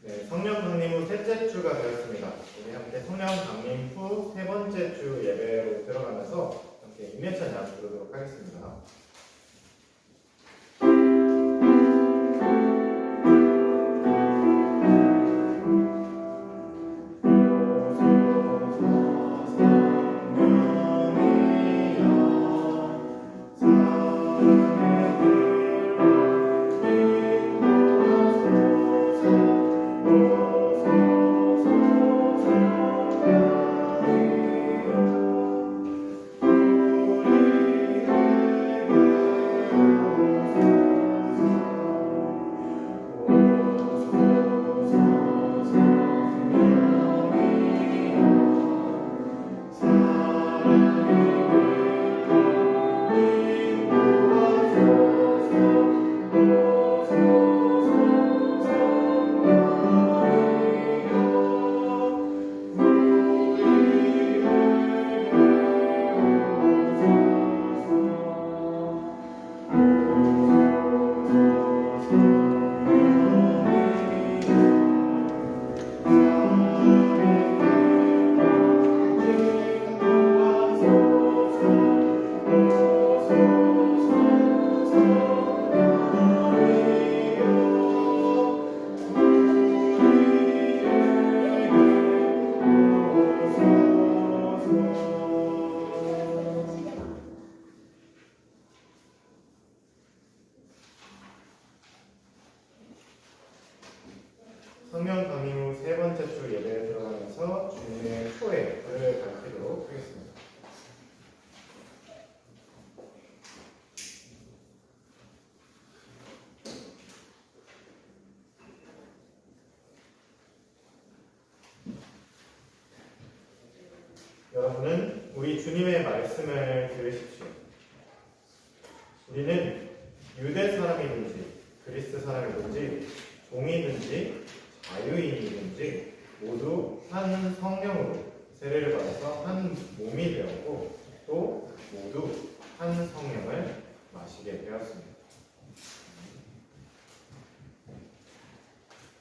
네, 성령 강림 후 셋째 주가 되었습니다. 우리 함께 성령 강림 후 세 번째 주 예배로 들어가면서 함께 임예 찬양 부르도록 하겠습니다. 성령 강림 후 세 번째 주 예배에 들어가면서 주님의 초회를 가르치도록 하겠습니다. 여러분은 우리 주님의 말씀을 들으십시오. 우리는 유대 사람이든지 그리스 사람이든지 종이든지 자유인이든지 모두 한 성령으로 세례를 받아서 한 몸이 되었고 또 모두 한 성령을 마시게 되었습니다.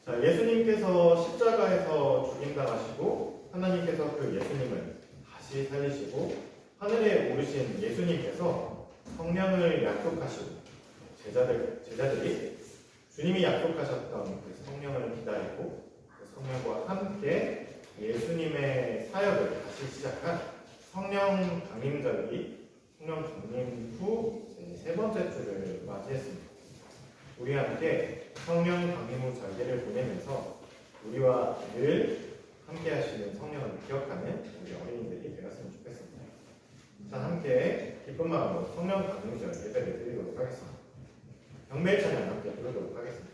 자, 예수님께서 십자가에서 죽임당하시고 하나님께서 그 예수님을 다시 살리시고 하늘에 오르신 예수님께서 성령을 약속하시고 제자들이 주님이 약속하셨던 그 성령을 기다리고 그 성령과 함께 예수님의 사역을 다시 시작한 성령 강림절기, 성령 강림 후 세 번째 주를 맞이했습니다. 우리 함께 성령 강림 후 절기를 보내면서 우리와 늘 함께 하시는 성령을 기억하는 우리 어린이들이 되었으면 좋겠습니다. 자, 함께 기쁜 마음으로 성령 강림절 예배를 드리도록 하겠습니다. 경배 찬양 함께 부르도록 하겠습니다.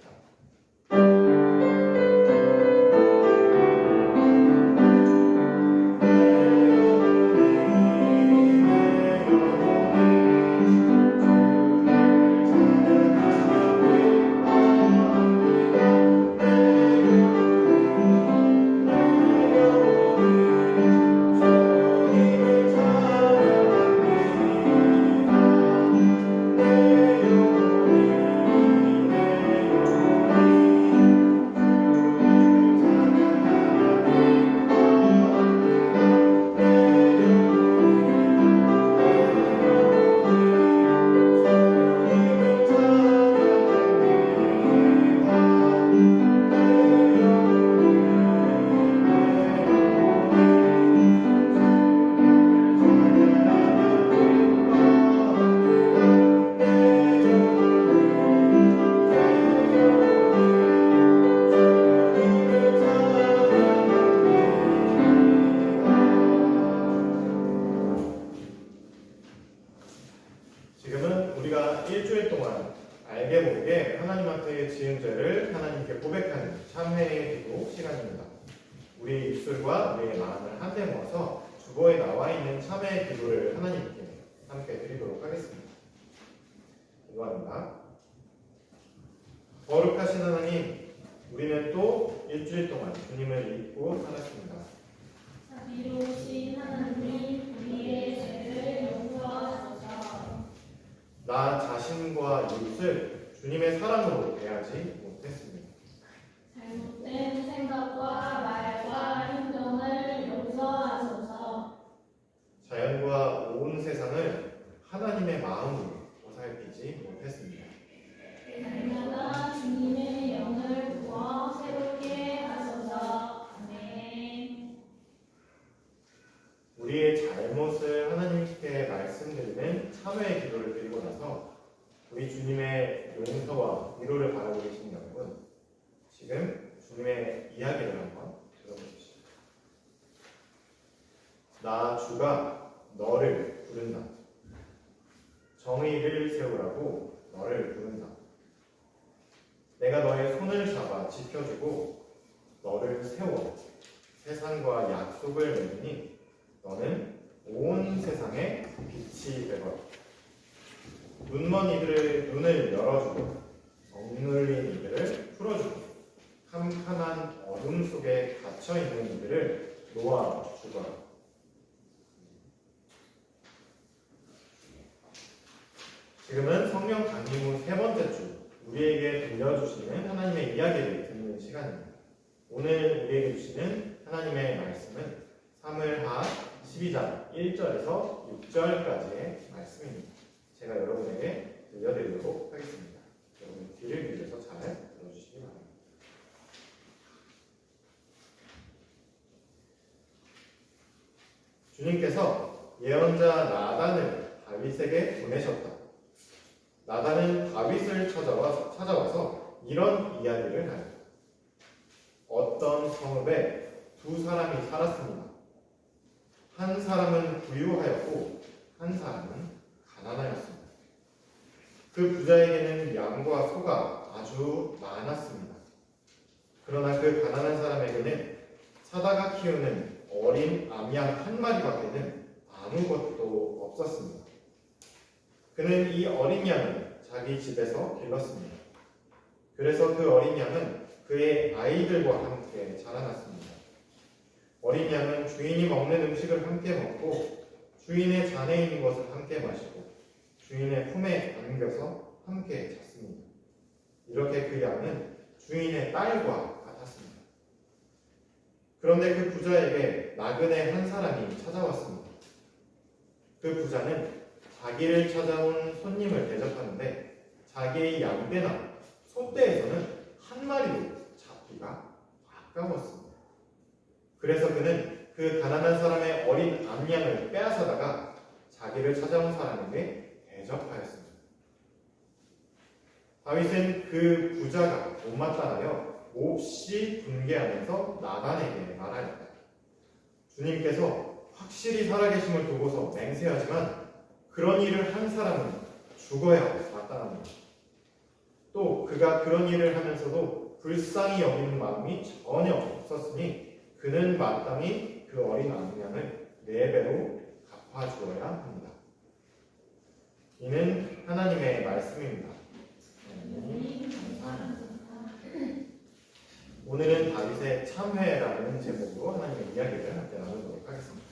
지금은 우리가 일주일 동안 알게 모르게 하나님한테 지은 죄를 하나님께 고백하는 참회의 기도 시간입니다. 우리 입술과 우리의 마음을 한데 모아서 주보에 나와 있는 참회의 기도를 하나님께 함께 드리도록 하겠습니다. 기도합니다. 거룩하신 하나님, 우리는 또 일주일 동안 주님을 잊고 살았습니다. 자비로우신 하나님, 우리의 죄를 용서하소서. 나 자신과 이웃을 주님의 사랑으로 대하지 못했습니다. 잘못된 바라고 계시는 여러분, 지금 주님의 이야기를 한번 들어보십시오. 나 주가 너를 부른다. 정의를 세우라고 너를 부른다. 내가 너의 손을 잡아 지켜주고 너를 세워 세상과 약속을 맺으니 너는 온 세상의 빛이 되거라. 눈먼 이들의 눈을 열어주고 억눌린 이들을 풀어주고 캄캄한 어둠 속에 갇혀있는 이들을 놓아주거라. 지금은 성령 강림 후 세 번째 주, 우리에게 들려주시는 하나님의 이야기를 듣는 시간입니다. 오늘 우리에게 주시는 하나님의 말씀은 사무엘하 12장 1절에서 6절까지의 말씀입니다. 제가 여러분에게 들려드리도록 하겠습니다. 여러분 귀를 기울여서 잘 들어주시기 바랍니다. 주님께서 예언자 나단을 다윗에게 보내셨다. 나단은 다윗을 찾아와서 이런 이야기를 하였다. 어떤 성읍에 두 사람이 살았습니다. 한 사람은 부유하였고 한 사람은 가난하였습니다. 그 부자에게는 양과 소가 아주 많았습니다. 그러나 그 가난한 사람에게는 사다가 키우는 어린 암양 한 마리밖에는 아무것도 없었습니다. 그는 이 어린 양을 자기 집에서 길렀습니다. 그래서 그 어린 양은 그의 아이들과 함께 자라났습니다. 어린 양은 주인이 먹는 음식을 함께 먹고 주인의 잔에 있는 것을 함께 마시고 주인의 품에 안겨서 함께 잤습니다. 이렇게 그 양은 주인의 딸과 같았습니다. 그런데 그 부자에게 나그네 한 사람이 찾아왔습니다. 그 부자는 자기를 찾아온 손님을 대접하는데 자기의 양떼나 소떼에서는 한 마리도 잡기가 아까웠습니다. 그래서 그는 그 가난한 사람의 어린 암양을 빼앗아다가 자기를 찾아온 사람에게 대접하였습니다. 다윗은 그 부자가 못마땅하여 몹시 분개하면서 나단에게 말하였다. 주님께서 확실히 살아계심을 두고서 맹세하지만 그런 일을 한 사람은 죽어야 마땅합니다. 또 그가 그런 일을 하면서도 불쌍히 여기는 마음이 전혀 없었으니 그는 마땅히 그 어린 암양을 4배로 갚아주어야 합니다. 이는 하나님의 말씀입니다. 오늘은 다윗의 참회라는 제목으로 하나님의 이야기를 함께 나누도록 하겠습니다.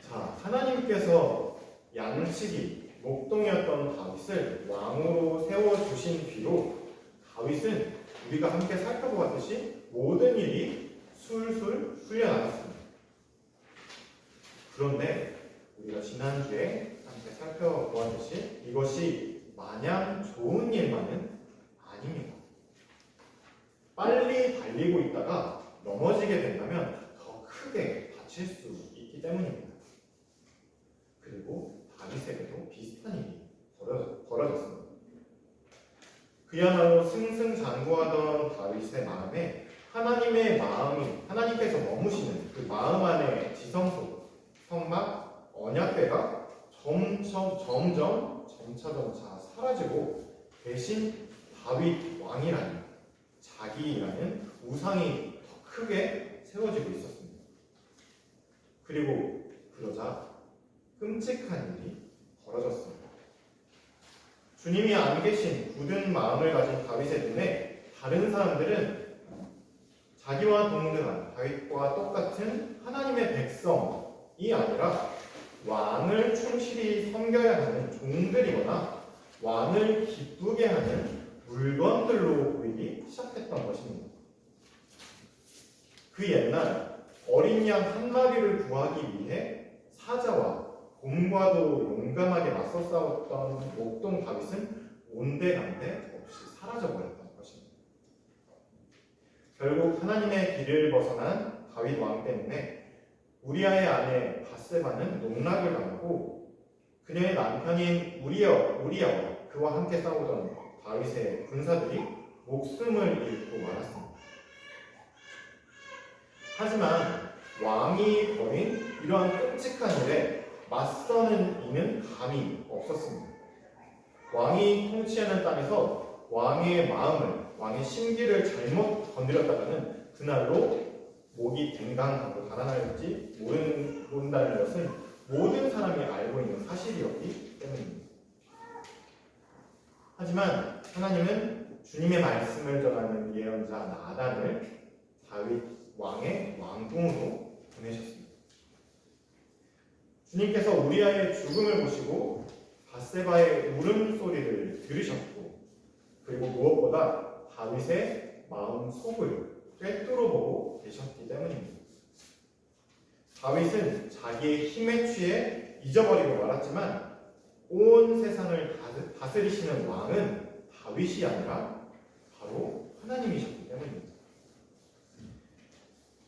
자, 하나님께서 양치기, 목동이었던 다윗을 왕으로 세워주신 뒤로 다윗은 우리가 함께 살펴보았듯이 모든 일이 술술 풀려나갔습니다. 그런데 우리가 지난주에 함께 살펴보았듯이 이것이 마냥 좋은 일만은 아닙니다. 빨리 달리고 있다가 넘어지게 된다면 더 크게 다칠 수 있기 때문입니다. 그리고 다윗에게도 비슷한 일이 벌어졌습니다. 그야말로 승승장구하던 다윗의 마음에 하나님의 마음이, 하나님께서 머무시는 그 마음 안의 지성소, 성막, 언약궤가 점차 사라지고 대신 다윗 왕이라는 자기라는 우상이 더 크게 세워지고 있었습니다. 그리고 그러자 끔찍한 일이 벌어졌습니다. 주님이 안 계신 굳은 마음을 가진 다윗의 눈에 다른 사람들은 자기와 동등한 다윗과 똑같은 하나님의 백성이 아니라 왕을 충실히 섬겨야 하는 종들이거나 왕을 기쁘게 하는 물건들로 보이기 시작했던 것입니다. 그 옛날 어린 양 한 마리를 구하기 위해 사자와 곰과도 용감하게 맞서 싸웠던 목동 다윗은 온데간데 없이 사라져버렸던 것입니다. 결국 하나님의 길을 벗어난 다윗 왕 때문에 우리아의 아내 바세바는 농락을 당하고 그녀의 남편인 우리아와 그와 함께 싸우던 다윗의 군사들이 목숨을 잃고 말았습니다. 하지만 왕이 벌인 이러한 끔찍한 일에 맞서는 이는 감이 없었습니다. 왕이 통치하는 땅에서 왕의 마음을, 왕의 심기를 잘못 건드렸다가는 그날로 목이 댕강하고 달아날지 모른다는 것은 모든 사람이 알고 있는 사실이었기 때문입니다. 하지만 하나님은 주님의 말씀을 전하는 예언자 나단을 다윗 왕의 왕궁으로 보내셨습니다. 주님께서 우리아의 죽음을 보시고 밧세바의 울음소리를 들으셨고, 그리고 무엇보다 다윗의 마음 속을 꿰뚫어 보고 계셨기 때문입니다. 다윗은 자기의 힘에 취해 잊어버리고 말았지만 온 세상을 다스리시는 왕은 다윗이 아니라 바로 하나님이셨기 때문입니다.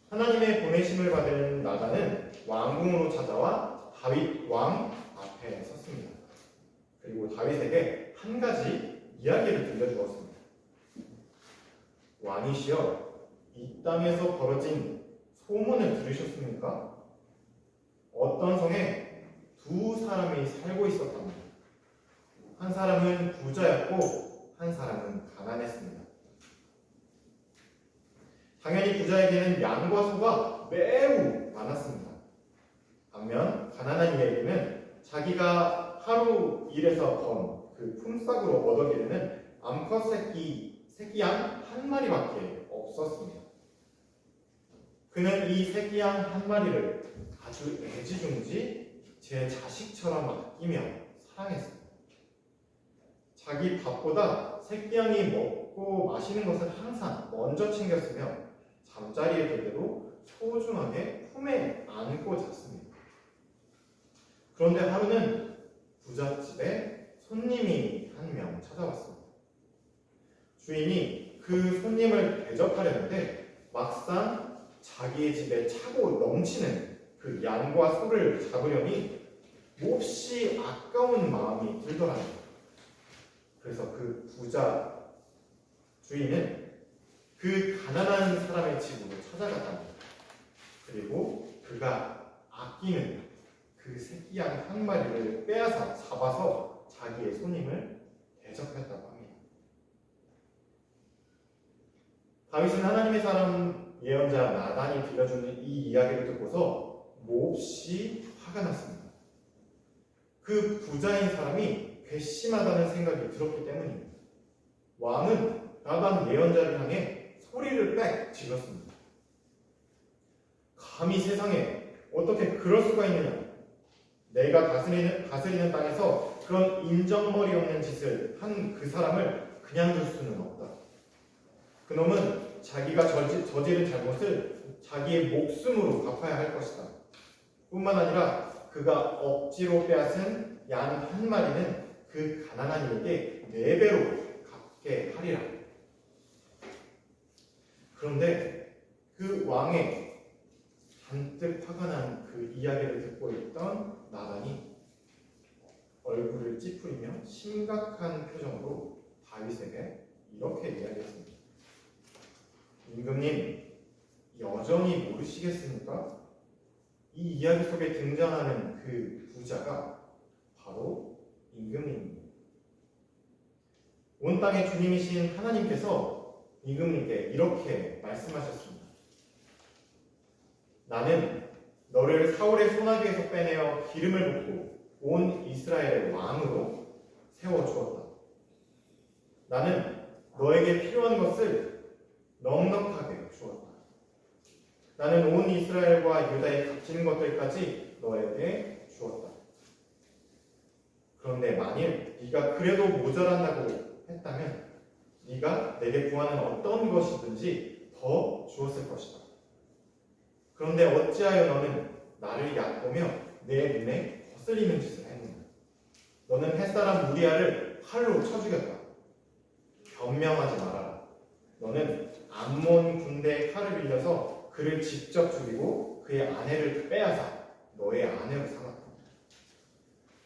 하나님의 보내심을 받은 나단은 왕궁으로 찾아와 다윗 왕 앞에 섰습니다. 그리고 다윗에게 한 가지 이야기를 들려주었습니다. 왕이시여, 이 땅에서 벌어진 소문을 들으셨습니까? 어떤 성에 두 사람이 살고 있었답니다. 한 사람은 부자였고 한 사람은 가난했습니다. 당연히 부자에게는 양과 소가 매우 많았습니다. 반면 가난한 이에게는 자기가 하루 일해서 번 그 품삯으로 얻어기에는 암컷 새끼 양 한 마리밖에 없었습니다. 그는 이 새끼 양 한 마리를 아주 애지중지 제 자식처럼 아끼며 사랑했습니다. 자기 밥보다 새끼 양이 먹고 마시는 것을 항상 먼저 챙겼으며 잠자리에 들 때도 소중하게 품에 안고 잤습니다. 그런데 하루는 부잣집에 손님이 한 명 찾아왔습니다. 주인이 그 손님을 대접하려는데 막상 자기의 집에 차고 넘치는 그 양과 소를 잡으려니 몹시 아까운 마음이 들더랍니다. 그래서 그 부자 주인은 그 가난한 사람의 집으로 찾아갔답니다. 그리고 그가 아끼는 그 새끼 양 한 마리를 빼앗아 잡아서 자기의 손님을 대접했다고 합니다. 다윗은 하나님의 사람 예언자 나단이 들려주는 이 이야기를 듣고서 몹시 화가 났습니다. 그 부자인 사람이 괘씸하다는 생각이 들었기 때문입니다. 왕은 나단 예언자를 향해 소리를 빽 질렀습니다. 감히 세상에 어떻게 그럴 수가 있느냐? 내가 다스리는 땅에서 그런 인정머리 없는 짓을 한 그 사람을 그냥 둘 수는 없다. 그놈은 자기가 저지른 잘못을 자기의 목숨으로 갚아야 할 것이다. 뿐만 아니라 그가 억지로 빼앗은 양 한 마리는 그 가난한 이에게 4배로 갚게 하리라. 그런데 그 왕의 잔뜩 화가 난 그 이야기를 듣고 있던 나단이 얼굴을 찌푸리며 심각한 표정으로 다윗에게 이렇게 이야기했습니다. 임금님, 여전히 모르시겠습니까? 이 이야기 속에 등장하는 그 부자가 바로 임금님입니다. 온 땅의 주님이신 하나님께서 임금님께 이렇게 말씀하셨습니다. 나는 너를 사울의 소나기에서 빼내어 기름을 붓고 온 이스라엘의 왕으로 세워주었다. 나는 너에게 필요한 것을 넉넉하게 주었다. 나는 온 이스라엘과 유다의 값진 것들까지 너에게 주었다. 그런데 만일 네가 그래도 모자란다고 했다면 네가 내게 구하는 어떤 것이든지 더 주었을 것이다. 그런데 어찌하여 너는 나를 얕보며 내 눈에 거슬리는 짓을 했느냐? 너는 햇사람 우리아를 칼로 쳐 죽였다. 변명하지 말아라. 너는 암몬 군대의 칼을 빌려서 그를 직접 죽이고 그의 아내를 빼앗아 너의 아내로 삼았다.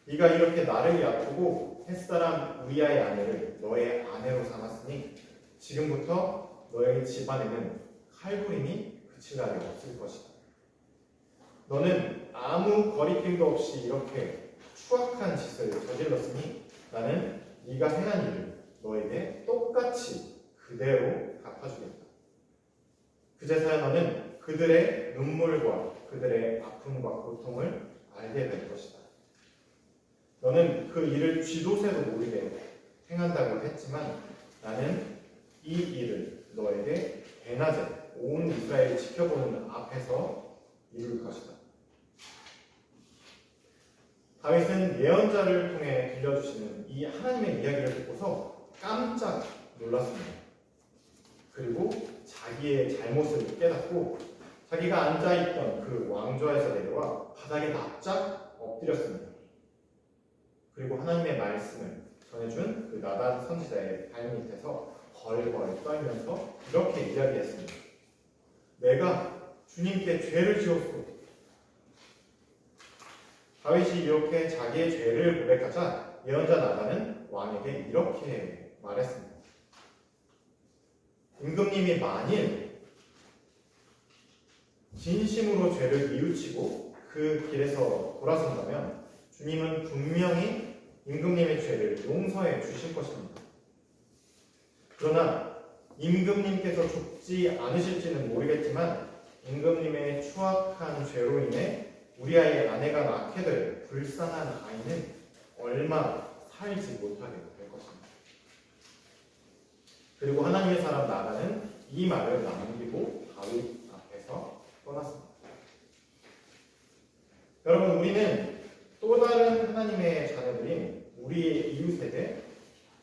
네가 이렇게 나를 얕보고 햇사람 우리아의 아내를 너의 아내로 삼았으니 지금부터 너의 집안에는 칼부림이 그칠 날이 없을 것이다. 너는 아무 거리낌도 없이 이렇게 추악한 짓을 저질렀으니 나는 네가 행한 일을 너에게 똑같이 그대로 갚아주겠다. 그제서야 너는 그들의 눈물과 그들의 아픔과 고통을 알게 될 것이다. 너는 그 일을 쥐도새도 모르게 행한다고 했지만 나는 이 일을 너에게 대낮에 온 이스라엘이 지켜보는 앞에서 이룰 것이다. 다윗은 예언자를 통해 들려주시는 이 하나님의 이야기를 듣고서 깜짝 놀랐습니다. 그리고 자기의 잘못을 깨닫고 자기가 앉아있던 그 왕좌에서 내려와 바닥에 납작 엎드렸습니다. 그리고 하나님의 말씀을 전해준 그 나단 선지자의 발밑에서 벌벌 떨면서 이렇게 이야기했습니다. 내가 주님께 죄를 지었소. 다윗이 이렇게 자기의 죄를 고백하자 예언자 나단은 왕에게 이렇게 말했습니다. 임금님이 만일 진심으로 죄를 뉘우치고 그 길에서 돌아선다면 주님은 분명히 임금님의 죄를 용서해 주실 것입니다. 그러나 임금님께서 죽지 않으실지는 모르겠지만 임금님의 추악한 죄로 인해 우리 아이의 아내가 낳게 될 불쌍한 아이는 얼마 살지 못하게 될 것입니다. 그리고 하나님의 사람 나단은 이 말을 남기고 다윗 앞에서 떠났습니다. 여러분, 우리는 또 다른 하나님의 자녀들인 우리의 이웃에게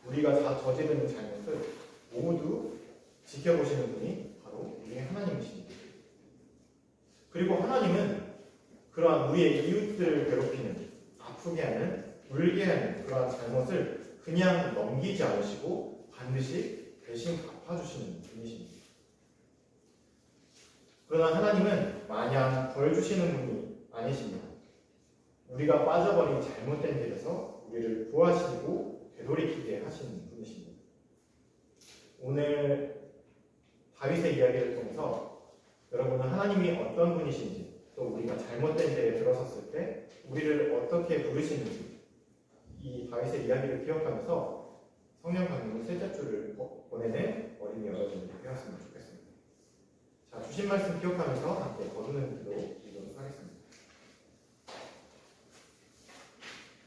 우리가 다 저지르는 잘못을 모두 지켜보시는 분이 바로 우리의 하나님이십니다. 그리고 하나님은 그러한 우리의 이웃들을 괴롭히는, 아프게 하는, 울게 하는 그러한 잘못을 그냥 넘기지 않으시고 반드시 대신 갚아주시는 분이십니다. 그러나 하나님은 마냥 벌 주시는 분이 아니십니다. 우리가 빠져버린 잘못된 길에서 우리를 구하시고 되돌이키게 하시는 분이십니다. 오늘 다윗의 이야기를 통해서 여러분은 하나님이 어떤 분이신지, 또 우리가 잘못된 데에 들어섰을 때 우리를 어떻게 부르시는지 이 다윗의 이야기를 기억하면서 성령 강림의 셋째 주를 보내는 어린이 여러분들이 되었으면 좋겠습니다. 자, 주신 말씀 기억하면서 함께 거두는 기도 드리도록 하겠습니다.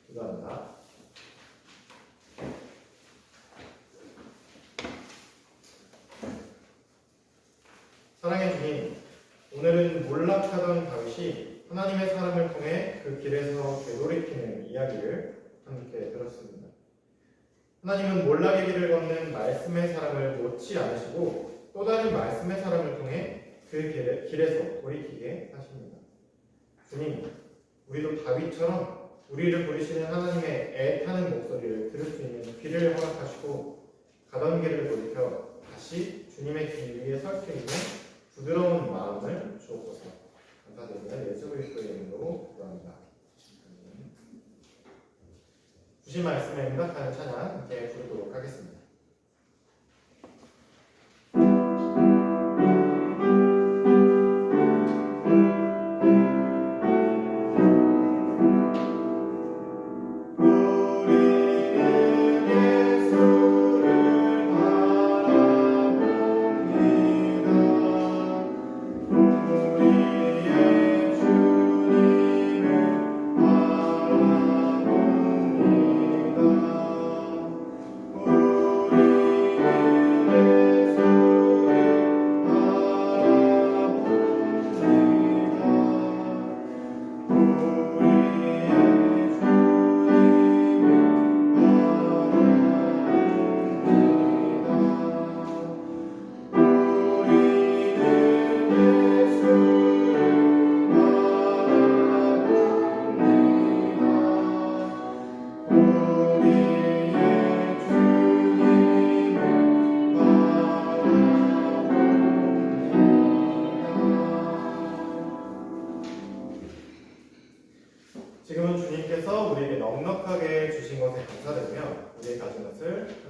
기도합니다. 사랑의 주님, 오늘은 몰락하던 다윗이 하나님의 사람을 통해 그 길에서 되돌이키는 이야기를 함께 들었습니다. 하나님은 몰락의 길을 걷는 말씀의 사람을 놓지 않으시고 또 다른 말씀의 사람을 통해 그 길에서 돌이키게 하십니다. 주님, 우리도 다윗처럼 우리를 부르시는 하나님의 애타는 목소리를 들을 수 있는 귀를 허락하시고 가던 길을 돌이켜 다시 주님의 길 위에 설 수 있는 부드러운 마음을 주옵소서. 감사드리며 예수 그리스도의 이름으로 기도합니다. 주신 말씀에 응답하는 찬양 함께 부르도록 하겠습니다.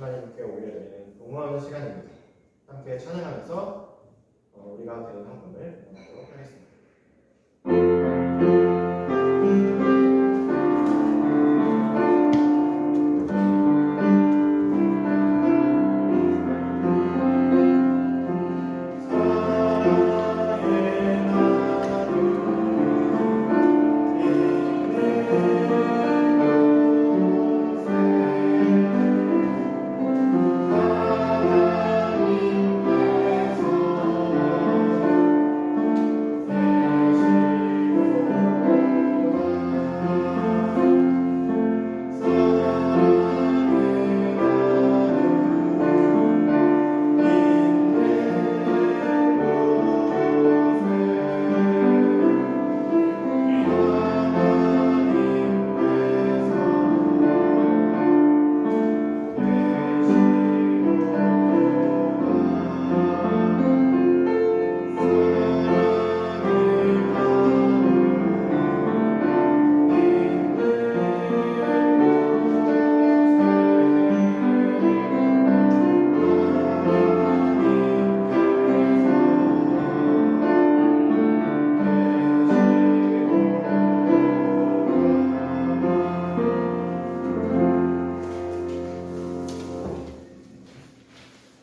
하나님께 올려드리는 공헌 시간입니다. 함께 찬양하면서 우리가 드린 헌금을 나누도록 하겠습니다.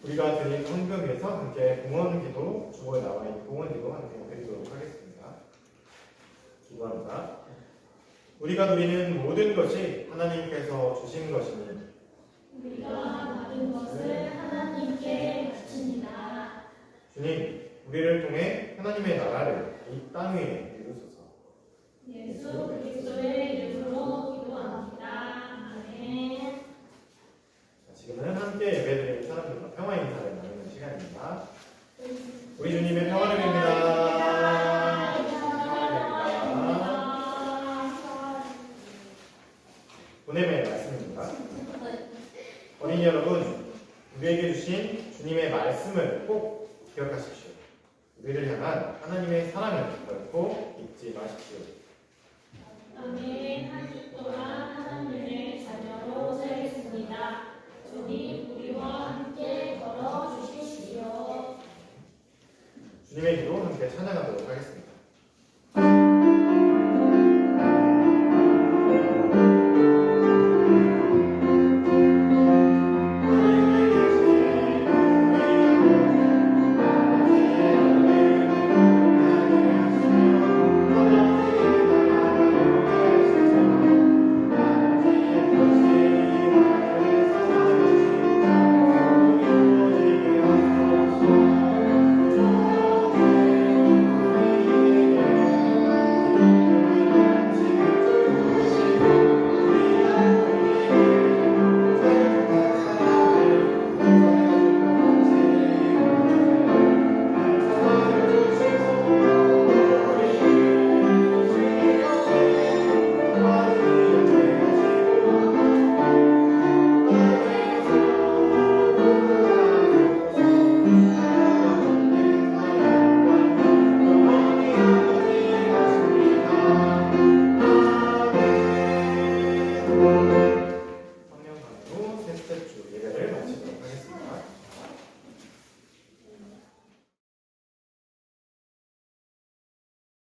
우리가 드린 헌금에서 함께 공헌기도 주보에 나와 있는 공헌기도 함께 드리도록 하겠습니다. 기도합니다. 우리가 누리는 모든 것이 하나님께서 주신 것이니 우리가 받은 것을 하나님께 바칩니다. 주님, 우리를 통해 하나님의 나라를 이 땅 위에 이루소서. 예수 그리스도의 이름으로 기도합니다. 아멘. 지금은 함께 예배드리는 사람들과 평화 인사를 나누는 시간입니다. 우리 주님의 평화를 빕니다. 보냄의 말씀입니다. 어린이 여러분, 우리에게 주신 주님의 말씀을 꼭 기억하십시오. 우리를 향한 하나님의 사랑을 결코 잊지 마십시오. 아멘. 한 주 동안 하나님의 자녀로 살겠습니다. 주님, 우리와 함께 걸어 주십시오. 주님의 기도 함께 찬양하도록 하겠습니다.